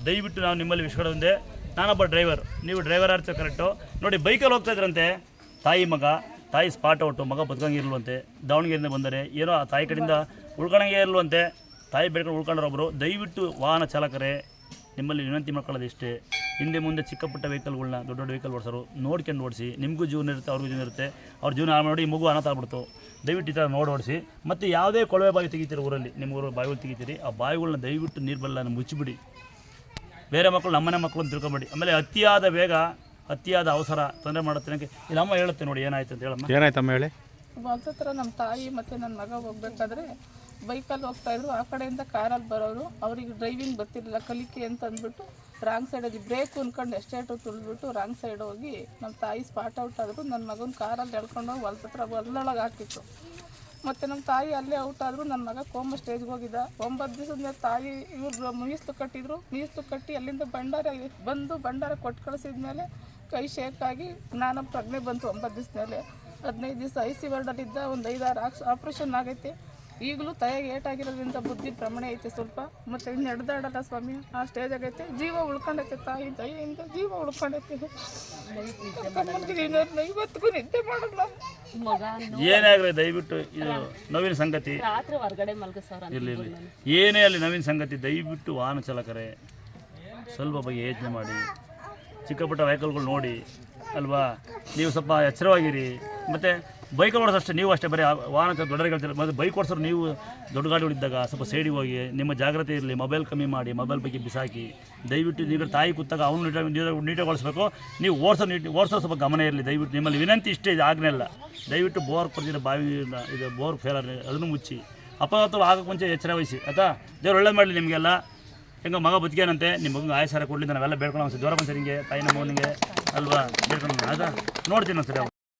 ದಯವಿಟ್ಟು ನಾವು ನಿಮ್ಮಲ್ಲಿ ವಿಶ್ವಾಸವಿದೆ. ನಾನೊಬ್ಬ ಡ್ರೈವರ್, ನೀವು ಡ್ರೈವರ್ ಆರ್ತ ಕರೆಕ್ಟು ನೋಡಿ. ಬೈಕಲ್ಲಿ ಹೋಗ್ತಾ ಇದ್ರಂತೆ, ತಾಯಿ ಸ್ಪಾಟ್ ಔಟು, ಮಗ ಬದುಕಂಗಿರ್ಲುವಂತೆ. ದಾವಣಗೆರೆಯಿಂದ ಬಂದರೆ ಏನೋ ಆ ತಾಯಿ ಕಡೆಯಿಂದ ಉಳ್ಕೊಳಂಗೆ ಇರಲ್ವಂತೆ. ತಾಯಿ ಬೆಳ್ಕೊಂಡು ಉಳ್ಕೊಂಡ್ರೊಬ್ಬರು. ದಯವಿಟ್ಟು ವಾಹನ ಚಾಲಕರೇ, ನಿಮ್ಮಲ್ಲಿ ವಿನಂತಿ ಮಾಡ್ಕೊಳ್ಳೋದು ಇಷ್ಟೇ. ಹಿಂದೆ ಮುಂದೆ ಚಿಕ್ಕ ಪುಟ್ಟ ವೆಹಿಕಲ್ಗಳನ್ನ ದೊಡ್ಡ ವೆಹಿಕಲ್ ಓಡಿಸೋರು ನೋಡ್ಕೊಂಡು ಓಡಿಸಿ. ನಿಮಗೂ ಜೀವನ ಇರುತ್ತೆ, ಅವ್ರಿಗೂ ಜೀವನ ಇರುತ್ತೆ. ಅವ್ರ ಜೀವನ ಹಾಳು ಮಾಡಿ ಮಗು ಅನಾಥ ಆಗ್ಬಿಡ್ತು. ದಯವಿಟ್ಟು ಈ ಥರ ನೋಡಿ ಓಡಿಸಿ. ಮತ್ತು ಯಾವುದೇ ಕೊಳವೆ ಬಾವಿ ತೆಗಿತೀರಿ ಊರಲ್ಲಿ, ನಿಮ್ಮ ಊರಲ್ಲಿ ಬಾವಿಗಳು ತೆಗಿತೀರಿ, ಆ ಬಾವಿಗಳನ್ನ ದಯವಿಟ್ಟು ನೀರು ಬಲ್ಲ ಮುಚ್ಚಿಬಿಡಿ. ಬೇರೆ ಮಕ್ಕಳು ನಮ್ಮನೆ ಮಕ್ಕಳು ಅಂತ ತಿಳ್ಕೊಬೇಡಿ. ಆಮೇಲೆ ಅತಿಯಾದ ವೇಗ, ಅತಿಯಾದ ಅವಸರ ತೊಂದರೆ ಮಾಡುತ್ತೆ. ಇಲ್ಲಿ ಅಮ್ಮ ಹೇಳುತ್ತೆ ನೋಡಿ ಏನಾಯ್ತು ಅಂತ ಹೇಳಮ್ಮ. ಏನಾಯ್ತಮ್ಮ ಹೇಳಿ. ಒಂದ್ಸತ್ರ ನಮ್ಮ ತಾಯಿ ಮತ್ತು ನನ್ನ ಮಗ ಹೋಗ್ಬೇಕಾದ್ರೆ ಬೈಕಲ್ಲಿ ಹೋಗ್ತಾಯಿದ್ರು. ಆ ಕಡೆಯಿಂದ ಕಾರಲ್ಲಿ ಬರೋರು, ಅವ್ರಿಗೆ ಡ್ರೈವಿಂಗ್ ಬರ್ತಿರಲಿಲ್ಲ, ಕಲಿಕೆ ಅಂತ ಅಂದ್ಬಿಟ್ಟು ರಾಂಗ್ ಸೈಡಲ್ಲಿ ಬ್ರೇಕ್ ಅಂದ್ಕೊಂಡು ಎಸ್ಟೇಟು ತುಳಿದ್ಬಿಟ್ಟು ರಾಂಗ್ ಸೈಡ್ ಹೋಗಿ ನಮ್ಮ ತಾಯಿ ಸ್ಪಾಟ್ ಔಟ್ ಆದರು. ನನ್ನ ಮಗನ ಕಾರಲ್ಲಿ ಎಳ್ಕೊಂಡೋಗಿ ಹೊಲದೊಳಗೆ ಹಾಕಿತ್ತು. ಮತ್ತು ನಮ್ಮ ತಾಯಿ ಅಲ್ಲೇ ಔಟ್ ಆದರು. ನನ್ನ ಮಗ ಕೋಮ ಸ್ಟೇಜ್ಗೆ ಹೋಗಿದ್ದ. 9 ದಿವಸದ ಮೇಲೆ ತಾಯಿ ಇವ್ರು ಮೀಸಲು ಕಟ್ಟಿದ್ರು. ಮೀಸಲು ಕಟ್ಟಿ ಅಲ್ಲಿಂದ ಭಂಡಾರ ಕೊಟ್ಟು ಕಳಿಸಿದ ಮೇಲೆ ಕೈ ಶೇಕಾಗಿ ನಾನು ಪ್ರಜ್ಞೆ ಬಂತು. 9 ದಿವಸ ಮೇಲೆ 15 ದಿವಸ IC ವಾರ್ಡಲ್ಲಿದ್ದ. ಒಂದು 5-6 ಆಪ್ರೇಷನ್ ಆಗೈತೆ. ಈಗಲೂ ತಯಾಗಿ ಏಟಾಗಿರೋದ್ರಿಂದ ಬುದ್ಧಿ ಭ್ರಮಣೆ ಐತೆ ಸ್ವಲ್ಪ. ಮತ್ತು ಇನ್ನು ನಡೆದಾಡಲ್ಲ ಸ್ವಾಮಿ, ಆ ಸ್ಟೇಜ್ ಆಗೈತೆ. ಜೀವ ಉಳ್ಕೊಂಡೈತೆ, ತಾಯಿ ದಯೆಯಿಂದ ಜೀವ ಉಳ್ಕೊಂಡೈತೆ. ಇವತ್ತಿಗೂ ನಿದ್ದೆ ಮಾಡಲ್ಲ. ಏನೇ ಆಗಲಿ ದಯವಿಟ್ಟು ಇದು ನವೀನ ಸಂಗತಿ ಇರಲಿ, ಏನೇ ಅಲ್ಲಿ ನವೀನ ಸಂಗತಿ. ದಯವಿಟ್ಟು ವಾಹನ ಚಾಲಕರೇ ಸ್ವಲ್ಪ ಬಗ್ಗೆ ಯೋಚನೆ ಮಾಡಿ. ಚಿಕ್ಕ ಪುಟ್ಟ ವೆಹಿಕಲ್ಗಳು ನೋಡಿ ಅಲ್ವಾ, ನೀವು ಸ್ವಲ್ಪ ಎಚ್ಚರವಾಗಿರಿ. ಮತ್ತು ಬೈಕ್ ಓಡಿಸೋ ಅಷ್ಟೇ, ನೀವು ಅಷ್ಟೇ. ಬರೀ ವಾಹನ ದೊಡ್ಡ ಗಾಡಿ ಮತ್ತು ಬೈಕ್ ಓಡಿಸೋರು ನೀವು ದೊಡ್ಡ ಗಾಡಿಗಳಿದ್ದಾಗ ಸ್ವಲ್ಪ ಸೈಡಿಗೆ ಹೋಗಿ ನಿಮ್ಮ ಜಾಗ್ರತೆ ಇರಲಿ. ಮೊಬೈಲ್ ಕಮ್ಮಿ ಮಾಡಿ, ಮೊಬೈಲ್ ಬಗ್ಗೆ ಬಿಸಾಕಿ. ದಯವಿಟ್ಟು ನೀವು ತಾಯಿ ಕೂತಾಗ ಅವನು ನೀಟಾಗಿ ಓಡಿಸ್ಬೇಕು. ನೀವು ಓಡಿಸೋ ಸ್ವಲ್ಪ ಗಮನ ಇರಲಿ ದಯವಿಟ್ಟು. ನಿಮ್ಮಲ್ಲಿ ವಿನಂತಿ ಇಷ್ಟೇ, ಇದು ಆಗಲೇ ಇಲ್ಲ. ದಯವಿಟ್ಟು ಬೋರ್ ಕೊಡ್ತಿರೋ ಬಾವಿಯಿಂದ ಇದು ಬೋರ್ ಫೇಲರ್ ಅದನ್ನು ಮುಚ್ಚಿ. ಅಪಘಾತಗಳು ಆಗೋಕ್ಕೆ ಮುಂಚೆ ಎಚ್ಚರ ವಹಿಸಿ ಆಯಿತಾ. ದೇವ್ರು ಒಳ್ಳೇದು ಮಾಡಲಿ ನಿಮಗೆಲ್ಲ. ಹೆಂಗೆ ಮಗ ಬದುಕೇನಂತೆ, ನಿಮ್ಮ ಮಗನಿಗೆ ಆಯಸ್ಸಾರ ಕೊಡಲಿ. ನಾವೆಲ್ಲ ಬೇಡ್ಕೊಂಡು ಜ್ವರ ಬಂದು ನಿಮಗೆ ತಾಯಿನ ಮಗನಿಗೆ ಅಲ್ವಾ ಬೇಡ್ಕೊಂಡು ಆಯಿತಾ. ನೋಡ್ತೀನಿ ಒಂದು ಸರಿ.